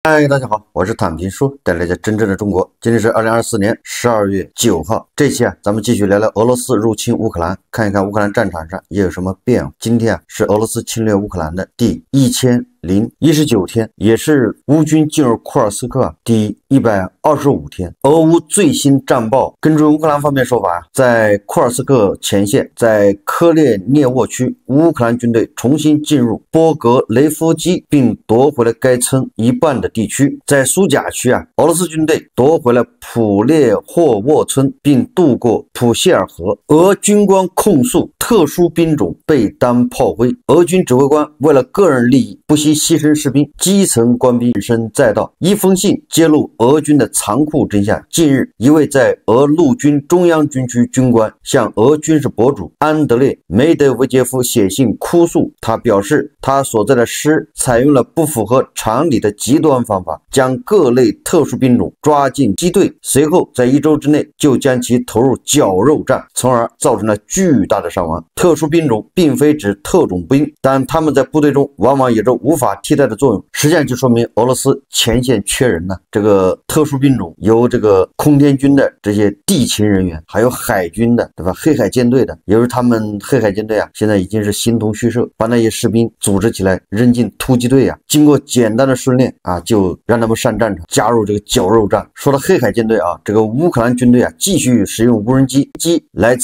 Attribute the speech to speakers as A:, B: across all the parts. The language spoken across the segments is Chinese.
A: 嗨，大家好，我是躺平叔，带来的真正的中国。今天是2024年12月9号，这期咱们继续聊聊俄罗斯入侵乌克兰，看一看乌克兰战场上也有什么变化。今天是俄罗斯侵略乌克兰的第1019天，也是乌军进入库尔斯克第125天。俄乌最新战报，根据乌克兰方面说法，在库尔斯克前线，在科列涅沃区，乌克兰军队重新进入波格雷夫基，并夺回了该村一半的地区。在苏贾区俄罗斯军队夺回了普列霍沃村，并渡过普谢尔河。俄军官控诉特殊兵种被当炮灰，俄军指挥官为了个人利益不惜牺牲士兵，基层官兵人身载道。一封信揭露俄军的残酷真相。近日，一位在俄陆军中央军区军官向俄军事博主安德烈·梅德韦杰夫写信哭诉，他表示他所在的师采用了不符合常理的极端方法，将各类特殊兵种抓进机队，随后在1周之内就将其投入绞肉战，从而造成了巨大的伤亡。特殊兵种并非指特种兵，但他们在部队中往往有着无法替代的作用，实际上就说明俄罗斯前线缺人呢。这个特殊兵种由这个空天军的这些地勤人员，还有海军的，对吧？黑海舰队的，由于他们黑海舰队现在已经是形同虚设，把那些士兵组织起来扔进突击队经过简单的训练就让他们上战场，加入这个绞肉战。说到黑海舰队这个乌克兰军队继续使用无人机来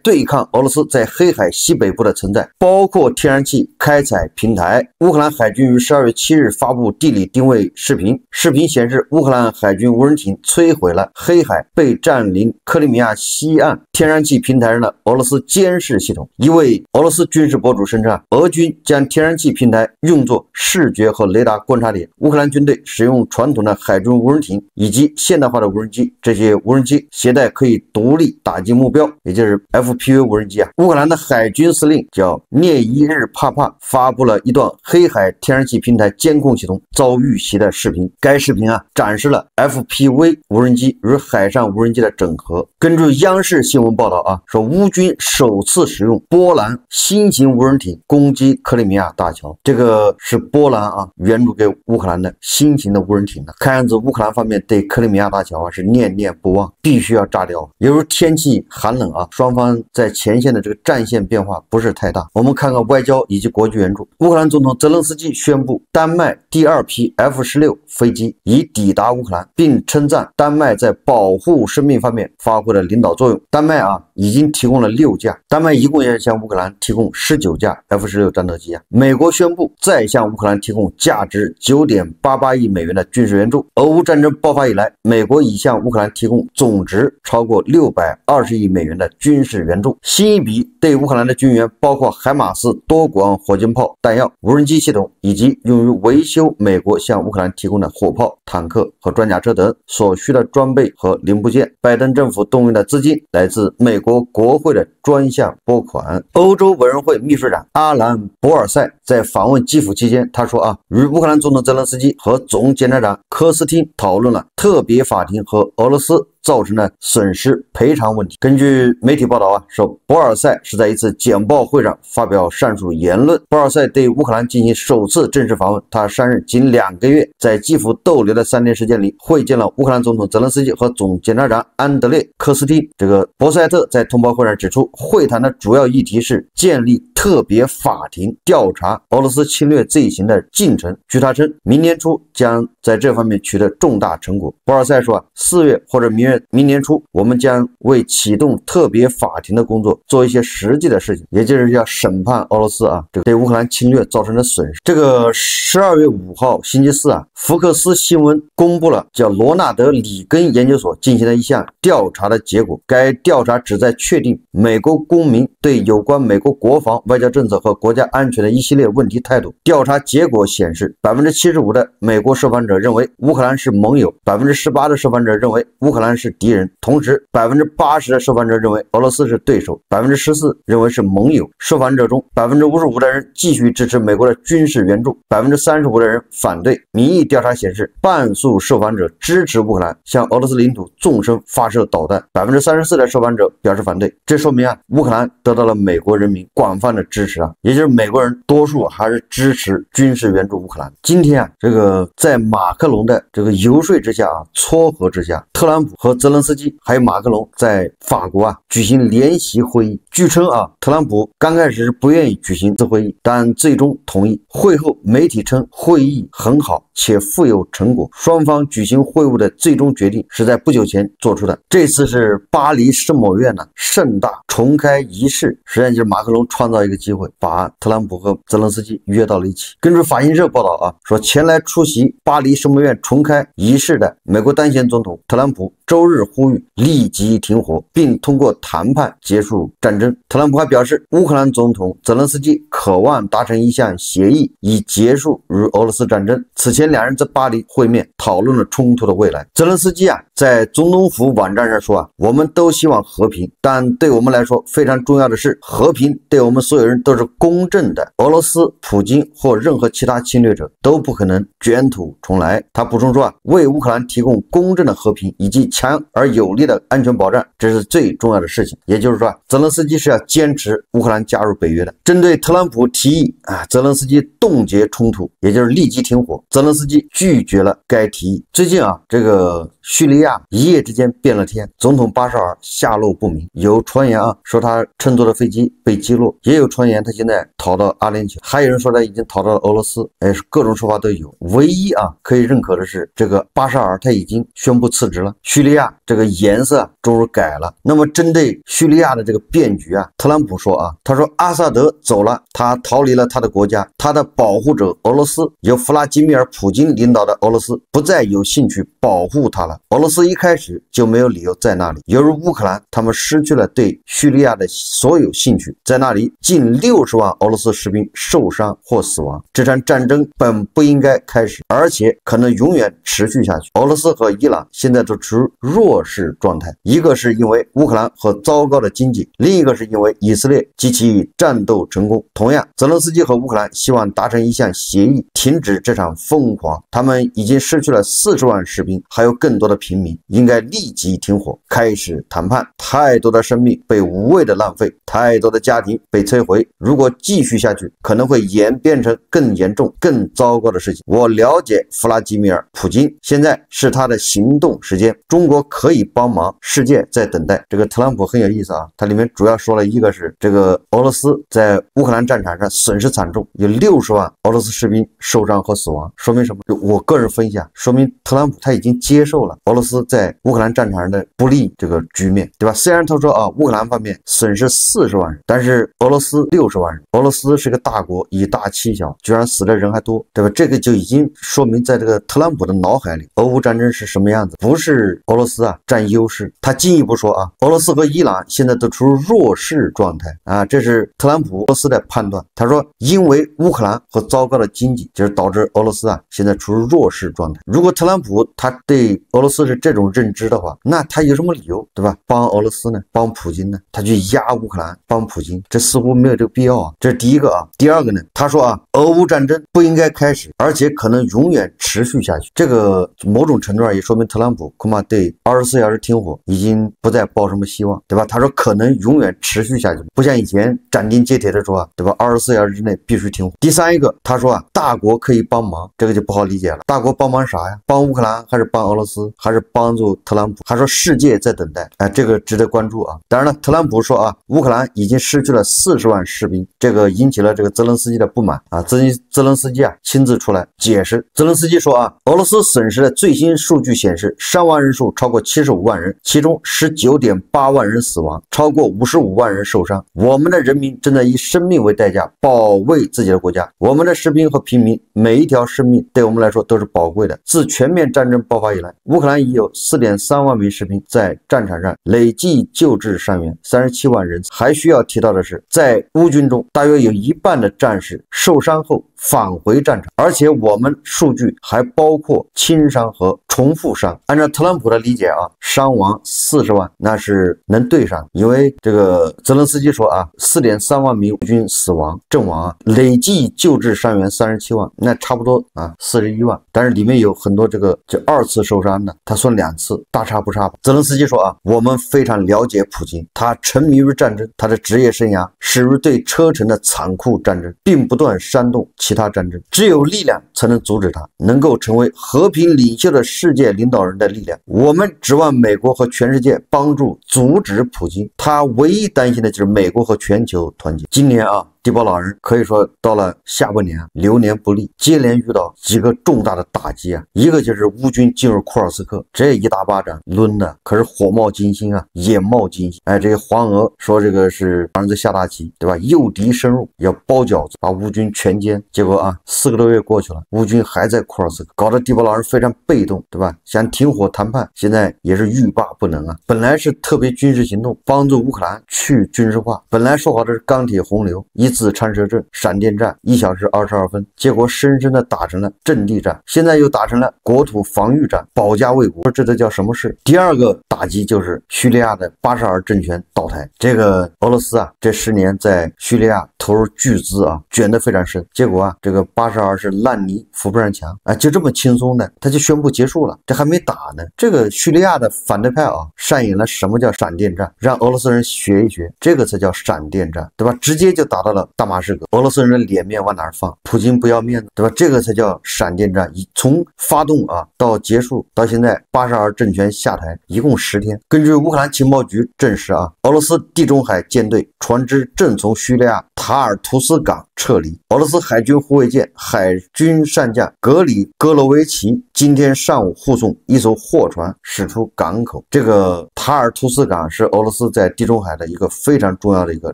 A: 对抗俄罗斯在黑海西北部的存在，包括天然气开采平台。乌克兰海军于12月7日发布地理定位视频，视频显示乌克兰海军无人艇摧毁了黑海被占领克里米亚西岸天然气平台上的俄罗斯监视系统。一位俄罗斯军事博主声称俄军将天然气平台用作视觉和雷达观察点。乌克兰军队使用传统的海军无人艇以及现代化的无人机，这些无人机携带可以独立打击目标，也就是 FPV 无人机乌克兰的海军司令叫涅伊日帕帕发布了一段黑海天然气平台监控系统遭遇袭的视频。该视频展示了 FPV 无人机与海上无人机的整合。根据央视新闻报道说乌军首次使用波兰新型无人艇攻击克里米亚大桥，这个是波兰援助给乌克兰的新型的无人艇看样子乌克兰方面对克里米亚大桥是念念不忘，必须要炸掉。由于天气寒冷双方在前线的这个战线变化不是太大。我们看看外交以及国际援助。乌克兰总统泽连斯基宣布丹麦第2批 F-16飞机已抵达乌克兰，并称赞丹麦在保护生命方面发挥了领导作用。丹麦已经提供了6架，丹麦一共也向乌克兰提供19架 F-16战斗机美国宣布再向乌克兰提供价值9.88亿美元的军事援助。俄乌战争爆发以来，美国已向乌克兰提供总值超过620亿美元的军事援助。新一笔对乌克兰的军援包括海马斯多管火箭炮弹药、无人机系统，以及用于维修美国向乌克兰提供的火炮、坦克和装甲车等所需的装备和零部件。拜登政府动用的资金来自美国国会的专项拨款。欧洲委员会秘书长阿兰·博尔塞在访问基辅期间，他说与乌克兰总统泽连斯基和总检察长科斯汀讨论了特别法庭和俄罗斯造成的损失赔偿问题。根据媒体报道说博尔塞是在一次简报会上发表上述言论。博尔塞对乌克兰进行首次正式访问，他上任仅2个月，在基辅逗留的3天时间里，会见了乌克兰总统泽连斯基和总检察长安德烈·科斯汀。这个博塞特在通报会上指出，会谈的主要议题是建立特别法庭调查俄罗斯侵略罪行的进程。据他称，明年初将在这方面取得重大成果。博尔塞说4月或者明年初，我们将为启动特别法庭的工作做一些实际的事情，也就是要审判俄罗斯这个对乌克兰侵略造成的损失。这个12月5号星期四福克斯新闻公布了叫罗纳德·里根研究所进行的一项调查的结果。该调查旨在确定美国公民对有关美国国防、外交政策和国家安全的一系列问题态度。调查结果显示，75%的美国受访者认为乌克兰是盟友，18%的受访者认为乌克兰是敌人，同时80%的受访者认为俄罗斯是对手，14%认为是盟友。受访者中55%的人继续支持美国的军事援助，35%的人反对。民意调查显示，半数受访者支持乌克兰向俄罗斯领土纵深发射导弹，34%的受访者表示反对。这说明乌克兰得到了美国人民广泛的支持啊，也就是美国人多数还是支持军事援助乌克兰。今天啊，这个在马克龙的这个游说之下啊，撮合之下，特朗普和泽连斯基还有马克龙在法国啊举行联席会议。据称啊，特朗普刚开始是不愿意举行此会议，但最终同意。会后媒体称会议很好且富有成果，双方举行会晤的最终决定是在不久前做出的。这次是巴黎圣母院的盛大重开仪式，实际上就是马克龙创造一个机会，把特朗普和泽连斯基约到了一起。根据法新社报道啊，说前来出席巴黎圣母院重开仪式的美国当选总统特朗普周日呼吁立即停火，并通过谈判结束战争。特朗普还表示，乌克兰总统泽连斯基渴望达成一项协议，以结束与俄罗斯战争。此前两人在巴黎会面，讨论了冲突的未来。泽连斯基啊，在总统府网站上说啊，我们都希望和平，但对我们来说非常重要的是，和平对我们所有人都是公正的。俄罗斯、普京或任何其他侵略者都不可能卷土重来。他补充说啊，为乌克兰提供公正的和平以及强而有力的安全保障，这是最重要的事情。也就是说，泽连斯基是要坚持乌克兰加入北约的。针对特朗普提议啊，泽连斯基冻结冲突，也就是立即停火，泽连斯基拒绝了该提议。最近啊，这个叙利亚一夜之间变了天，总统巴沙尔下落不明，有传言啊说他乘坐的飞机被击落，也有传言他现在逃到阿联酋，还有人说他已经逃到了俄罗斯，各种说法都有。唯一啊可以认可的是，这个巴沙尔他已经宣布辞职了，叙利亚这个颜色终于改了。那么针对叙利亚的这个变局啊，特朗普说啊，他说阿萨德走了，他逃离了他的国家，他的保护者俄罗斯由弗拉基米尔·普京领导的俄罗斯不再有兴趣保护他了。俄罗斯一开始就没有理由在那里，犹如乌克兰，他们失去了对叙利亚的所有兴趣，在那里近60万俄罗斯士兵受伤或死亡。这场战争本不应该开始，而且可能永远持续下去。俄罗斯和伊朗现在都处于弱势状态，一个是因为乌克兰和糟糕的经济，另一个是因为以色列及其战斗成功。同样，泽连斯基和乌克兰希望达成一项协议，停止这场疯狂。他们已经失去了40万士兵，还有更多的平民，应该立即停火，开始谈判。太多的生命被无谓的浪费，太多的家庭被摧毁。如果继续下去，可能会演变成更严重、更糟糕的事情。我了解弗拉基米尔·普京，现在是他的行动时间。中国可以帮忙，世界在等待。这个特朗普很有意思啊，他里面主要说了一个是这个俄罗斯在乌克兰战场上损失惨重，有60万俄罗斯士兵受伤和死亡，说明什么？我个人分析啊，说明特朗普他已经接受了俄罗斯在乌克兰战场上的不利这个局面，对吧？虽然他说啊，乌克兰方面损失40万人，但是俄罗斯60万人，俄罗斯是个大国，以大欺小，居然死的人还多，对吧？这个就已经说明在这个特朗普的脑海里，俄乌战争是什么样子？不是俄罗斯啊占优势。他进一步说啊，俄罗斯和伊朗现在都处于弱势状态啊，这是特朗普俄罗斯的判断。他说，因为乌克兰和糟糕的经济，就是导致俄罗斯啊现在处于弱势状态。如果特朗普他对俄罗斯是这种认知的话，那他有什么理由，对吧？帮俄罗斯呢？帮普京呢？他去压乌克兰，帮普京，这似乎没有这个必要啊。这是第一个啊。第二个呢，他说啊，俄乌战争不应该开始，而且可能永远持续下去。这个某种程度上也说明特朗普恐怕对24小时停火已经不再抱什么希望，对吧？他说可能永远持续下去，不像以前斩钉截铁的说啊，对吧？24小时之内必须停火。第三一个，他说啊，大国可以帮忙，这个就不好理解了。大国帮忙啥呀？帮乌克兰还是帮俄罗斯，还是帮助特朗普？还说世界在等待，这个值得关注啊。当然了，特朗普说啊，乌克兰已经失去了40万士兵，这个引起了这个泽连斯基的不满啊。泽连斯基啊亲自出来解释，泽连斯基说啊，俄罗斯损失的最新数据显示，伤亡人数超过75万人，其中19.8万人死亡，超过55万人受伤。我们的人民正在以生命为代价保卫自己的国家，我们的士兵和平民每一条生命对我们来说都是宝贵的。自全面战争爆发以来，乌克兰已有4.3万名士兵在战场上累计救治伤员37万人次。还需要提到的是，在乌军中大约有一半的战士受伤后返回战场，而且我们数据还包括轻伤和重复伤。按照特朗普的理解啊，伤亡40万那是能对上，因为这个泽连斯基说啊，4.3万名乌军死亡阵亡啊，累计救治伤员37万，那差不多啊41万，但是里面有很多这2次受伤的，他算2次，大差不差吧。泽连斯基说啊，我们非常了解普京，他沉迷于战争，他的职业生涯始于对车臣的残酷战争，并不断煽动其他战争，只有力量才能阻止他，能够成为和平领袖的世界领导人的力量。我们指望美国和全世界帮助阻止普京，他唯一担心的就是美国和全球团结。今年啊，地保老人可以说到了下半年流年不利，接连遇到几个重大的打击啊，一个就是乌军进入库尔斯克，这一大巴掌抡的可是火冒金星啊，眼冒金星。哎，这个黄俄说这个是儿子下大棋，对吧？诱敌深入，要包饺子，把乌军全歼。结果啊，4个多月过去了，乌军还在库尔斯克，搞得地保老人非常被动，对吧？想停火谈判，现在也是欲罢不能啊。本来是特别军事行动，帮助乌克兰去军事化，本来说好的是钢铁洪流，一次参射阵、闪电战，1小时22分，结果深深的打成了阵地战，现在又打成了国土防御战，保家卫国，这都叫什么事？第二个打击就是叙利亚的巴沙尔政权倒台，这个俄罗斯啊，这10年在叙利亚投入巨资啊，卷得非常深，结果啊，这个巴沙尔是烂泥扶不上墙啊，就这么轻松的，他就宣布结束了，这还没打呢。这个叙利亚的反对派啊，上演了什么叫闪电战，让俄罗斯人学一学，这个才叫闪电战，对吧？直接就打到了大马士革，俄罗斯人的脸面往哪儿放？普京不要面子，对吧？这个才叫闪电战，从发动啊到结束到现在，巴沙尔政权下台一共10天。根据乌克兰情报局证实啊，俄罗斯地中海舰队船只正从叙利亚塔尔图斯港撤离。俄罗斯海军护卫舰海军上将格里戈罗维奇今天上午护送一艘货船驶出港口。这个塔尔图斯港是俄罗斯在地中海的一个非常重要的一个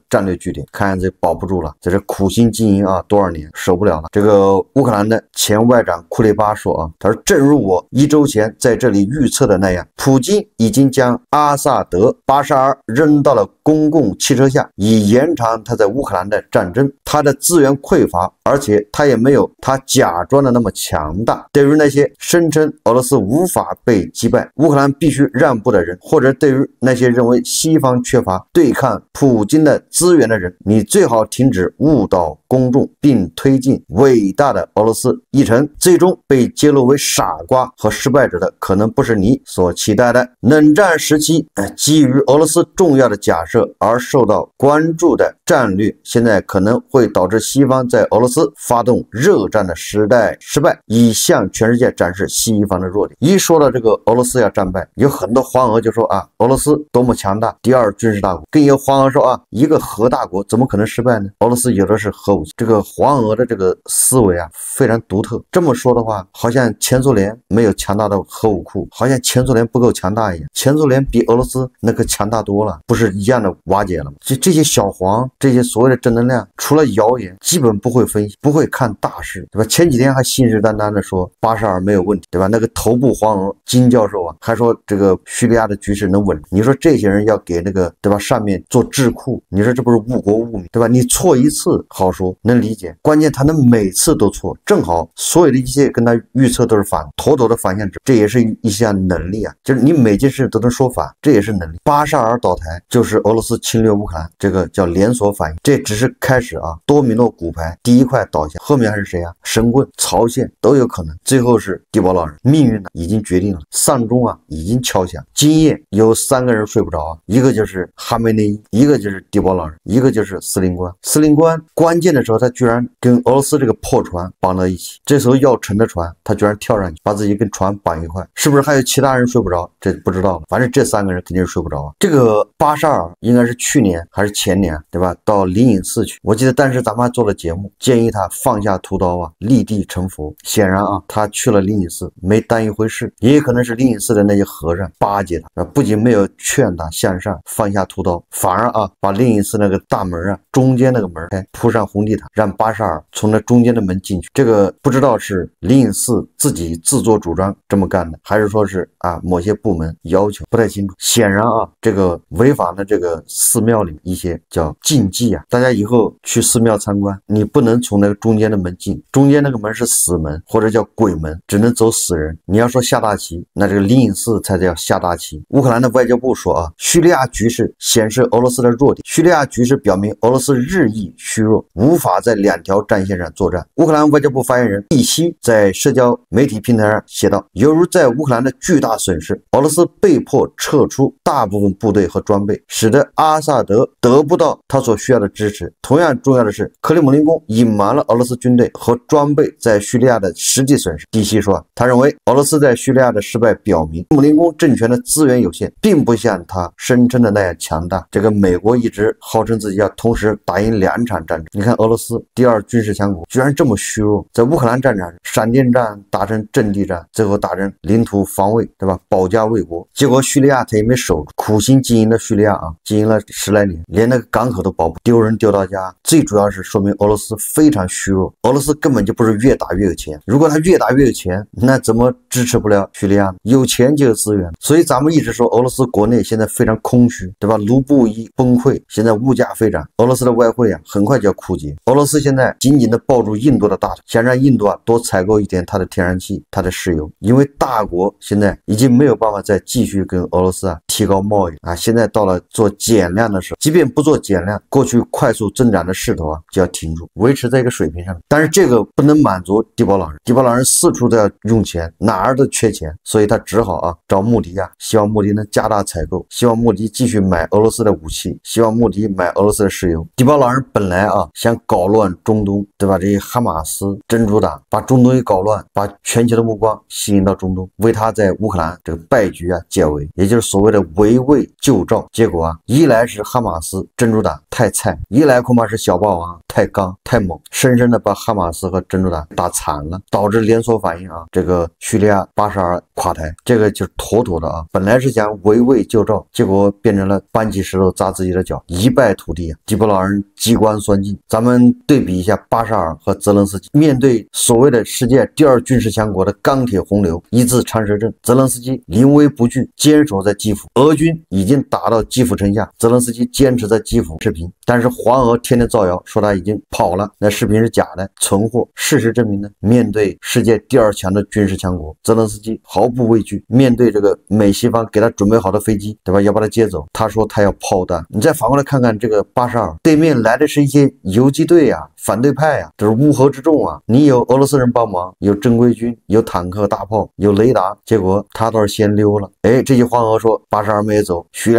A: 战略据点，看这保不住了，这是苦心经营啊，多少年守不了了。这个乌克兰的前外长库列巴说啊，他说正如我1周前在这里预测的那样，普京已经将阿萨德、巴沙尔扔到了公共汽车下，以延长他在乌克兰的战争。他的资源匮乏，而且他也没有他假装的那么强大。对于那些声称俄罗斯无法被击败，乌克兰必须让步的人，或者对于那些认为西方缺乏对抗普京的资源的人，你最好停止误导公众，并推进伟大的俄罗斯议程。最终被揭露为傻瓜和失败者的，可能不是你所期待的。冷战时期基于俄罗斯重要的假设而受到关注的战略，现在可能会导致西方在俄罗斯发动热战的时代失败，以向全世界展示西方的弱点。一说到这个俄罗斯要战败，有很多黄俄就说啊，俄罗斯多么强大，第2军事大国，更有黄俄说啊，一个核大国怎么可能失败呢？俄罗斯有的是核武器。这个黄俄的这个思维啊非常独特，这么说的话，好像前苏联没有强大的核武库，好像前苏联不够强大一样，前苏联比俄罗斯那个强大多了，不是一样的瓦解了吗？这些小黄，这些所谓的正能量，除了谣言基本不会分析，不会看大事，对吧？前几天还信誓旦旦的说巴沙尔没有问题，对吧？那个头部黄俄金教授啊还说这个叙利亚的局势能稳。你说这些人要给那个对吧上面做智库，你说这不是误国误民，对吧？你错一次好说能理解，关键他能每次都错，正好所有的一切跟他预测都是反，妥妥的反向值，这也是一项能力啊，就是你每件事都能说反，这也是能力。巴沙尔倒台就是俄罗斯侵略乌克兰，这个叫连锁反应，这只是开始啊，多米诺骨牌第一块倒下，后面还是谁啊？神棍、朝鲜都有可能，最后是地保老人，命运呢已经决定了，丧钟啊已经敲响。今夜有3个人睡不着啊，一个就是哈梅内伊，一个就是地保老人，一个就是司令官。司令官关键的时候他居然跟俄罗斯这个破船绑到一起，这时候要沉的船他居然跳上去把自己跟船绑一块，是不是还有其他人睡不着？这不知道了，反正这3个人肯定是睡不着啊。这个巴沙尔应该是去年还是前年对吧，到灵隐寺去，我记得当时咱们还做了节目，建议他放下屠刀啊，立地成佛。显然啊，他去了灵隐寺没当一回事，也可能是灵隐寺的那些和尚巴结他，不仅没有劝他向上放下屠刀，反而啊把灵隐寺那个大门啊中间那个门铺上红地毯，让巴沙尔从那中间的门进去。这个不知道是灵隐寺自己自作主张这么干的，还是说是啊某些部门要求，不太清楚。显然啊，这个违反了这个寺庙里一些叫禁忌啊，大家以以后去寺庙参观，你不能从那个中间的门进，中间那个门是死门或者叫鬼门，只能走死人。你要说下大棋，那这个灵隐寺才叫下大棋。乌克兰的外交部说啊，叙利亚局势显示俄罗斯的弱点，叙利亚局势表明俄罗斯日益虚弱，无法在2条战线上作战。乌克兰外交部发言人利希在社交媒体平台上写道，犹如在乌克兰的巨大损失，俄罗斯被迫撤出大部分部队和装备，使得阿萨德得不到他所需要的支持。同样重要的是，克里姆林宫隐瞒了俄罗斯军队和装备在叙利亚的实际损失。利希说，他认为俄罗斯在叙利亚的失败表明，克里姆林宫政权的资源有限，并不像他声称的那样强大。这个美国一直号称自己要同时打赢2场战争，你看俄罗斯第2军事强国居然这么虚弱，在乌克兰战场上，闪电战打成阵地战，最后打成领土防卫，对吧？保家卫国，结果叙利亚他也没守住，苦心经营的叙利亚啊，经营了10来年，连那个港口都保不，丢人丢到家。最主要是说明俄罗斯非常虚弱，俄罗斯根本就不是越打越有钱，如果他越打越有钱，那怎么支持不了叙利亚呢？有钱就有资源，所以咱们一直说俄罗斯国内现在非常空虚，对吧？卢布一崩溃，现在物价飞涨，俄罗斯的外汇啊很快就要枯竭。俄罗斯现在紧紧的抱住印度的大腿，想让印度啊多采购一点它的天然气、它的石油，因为大国现在已经没有办法再继续跟俄罗斯啊提高贸易啊，现在到了做减量的时候，即便不做减量，过去快速增长的势头啊就要停住，维持在一个水平上。但是这个不能满足迪保老人，迪保老人四处都要用钱，哪儿都缺钱，所以他只好啊找穆迪啊，希望穆迪能加大采购，希望穆迪继续买俄罗斯的武器，希望穆迪买俄罗斯的石油。迪保老人本来啊想搞乱中东，对吧？这些哈马斯、真主党把中东一搞乱，把全球的目光吸引到中东，为他在乌克兰这个败局啊解围，也就是所谓的围魏救赵。结果啊，一来是哈马斯、真主党太菜，一来恐怕是小霸王太刚太猛，深深的把哈马斯和真主党打惨了，导致连锁反应啊，这个叙利亚巴沙尔垮台，这个就是妥妥的啊。本来是想围魏救赵，结果变成了搬起石头砸自己的脚，一败涂地啊。迪保老人机关算尽。咱们对比一下巴沙尔和泽连斯基，面对所谓的世界第2军事强国的钢铁洪流，一字长蛇阵，泽连斯基临危不惧，坚守在基辅，俄军已经打到基辅城下，泽连斯基坚持在基辅视频，但是黄俄天天造谣说他已经跑了，那视频是假的，存货。事实证明呢，面对世界第2强的军事强国，泽连斯基毫不畏惧，面对这个美西方给他准备好的飞机，对吧？要把他接走，他说他要炮弹。你再反过来看看这个巴沙尔，对面来的是一些游击队啊，反对派啊，这是乌合之众啊。你有俄罗斯人帮忙，有正规军，有坦克大炮，有雷达，结果他倒是先溜了。这些黄俄说巴沙尔没走，叙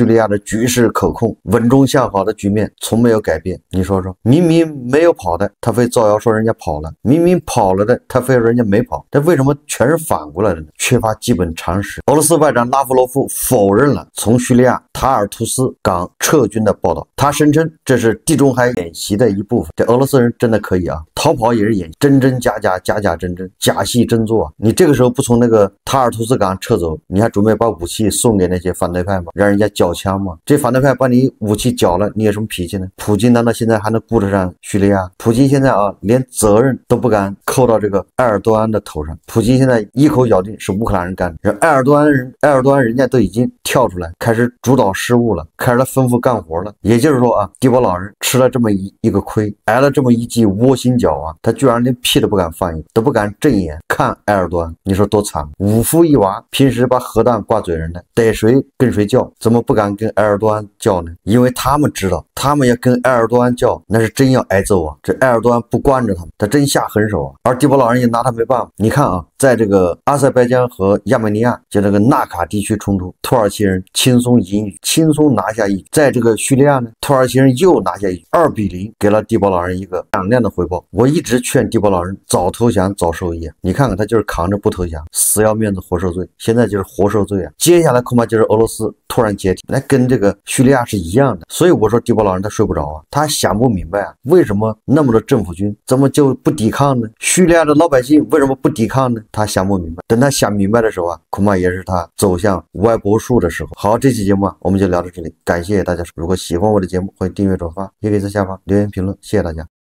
A: 利亚的局势可控，稳中向好的局面从没有改变。你说说，明明没有跑的，他非造谣说人家跑了；明明跑了的，他非说人家没跑。这为什么全是反过来的呢？缺乏基本常识。俄罗斯外长拉夫罗夫否认了从叙利亚塔尔图斯港撤军的报道，他声称这是地中海演习的一部分。这俄罗斯人真的可以啊，逃跑也是演习，真真假假，假假真真，假戏真做啊。你这个时候不从那个塔尔图斯港撤走，你还准备把武器送给那些反对派吗？让人家缴枪吗？这反对派把你武器缴了，你有什么脾气呢？普京难道现在还能顾得上叙利亚？普京现在啊，连责任都不敢扣到这个埃尔多安的头上。普京现在一口咬定是乌克兰人干的，埃尔多安人家都已经跳出来开始主导事务了，开始吩咐干活了。也就是说啊，迪保老人吃了这么一个亏，挨了这么一记窝心脚啊，他居然连屁都不敢放一个，都不敢正眼看埃尔多安，你说多惨！5夫1娃，平时把核弹挂嘴人的，逮谁跟谁叫，怎么不敢跟埃尔多安叫呢？因为他们知道，他们要跟埃尔多安叫，那是真要挨揍啊！这埃尔多安不惯着他们，他真下狠手啊！而迪保老人也拿他没办法。你看啊，在这个阿塞拜疆和亚美尼亚就这个纳卡地区冲突，土耳其人轻松赢一局，轻松拿下一局。在这个叙利亚呢，土耳其人又拿下一局，2-0，给了迪保老人一个响亮的回报。我一直劝迪保老人早投降早受益，你看看他就是扛着不投降，死要面子活受罪，现在就是活受罪啊！接下来恐怕就是俄罗斯突然解体，那跟这个叙利亚是一样的。所以我说迪保老人他睡不着啊，他想不明白啊，为什么那么多政府军怎么就不抵抗呢？叙利亚的老百姓为什么不抵抗呢？他想不明白。等他想明白的时候啊，恐怕也是他走向歪脖树的时候。好，这期节目啊，我们就聊到这里，感谢大家。如果喜欢我的节目，欢迎订阅转发，也可以在下方留言评论，谢谢大家。